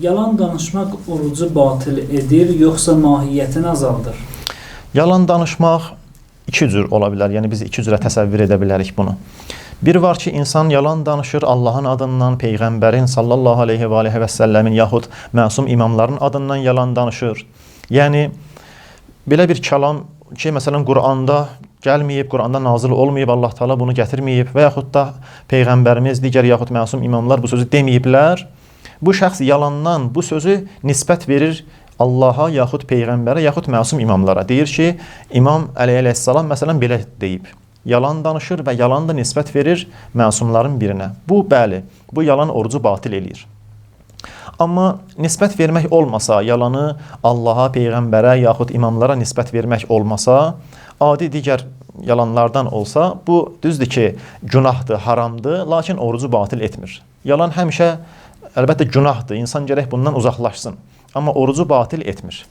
Yalan danışmaq orucu batil edir, yoxsa mahiyyətini azaldır? Yalan danışmaq iki cür ola bilər. Yəni biz iki cürə təsəvvür edə bilərik bunu. Bir var ki, insan yalan danışır Allahın adından, Peyğəmbərin sallallahu aleyhi və aleyhi və səlləmin yaxud məsum imamların adından yalan danışır. Yəni belə bir kəlam ki, məsələn Quranda gəlməyib, Quranda nazil olmayıb, Allah Taala bunu gətirməyib və yaxud da Peyğəmbərimiz, digər yaxud məsum imamlar bu sözü deməyiblər. Bu şəxs yalandan bu sözü nisbət verir Allaha, yaxud Peyğəmbərə, yaxud məsum imamlara. Deyir ki, İmam Əli əleyhissalam məsələn belə deyib. Yalan danışır və yalan da nisbət verir məsumların birinə. Bu, bəli, bu yalan orucu batil eləyir. Amma nisbət vermək olmasa, yalanı Allaha, Peyğəmbərə, yaxud imamlara nisbət vermək olmasa, adi digər yalanlardan olsa, bu düzdür ki, günahdır, haramdır, lakin orucu batil etmir. Yalan həmişə əlbəttə günahdır, insan gərək bundan uzaqlaşsın. Amma orucu batil etmir.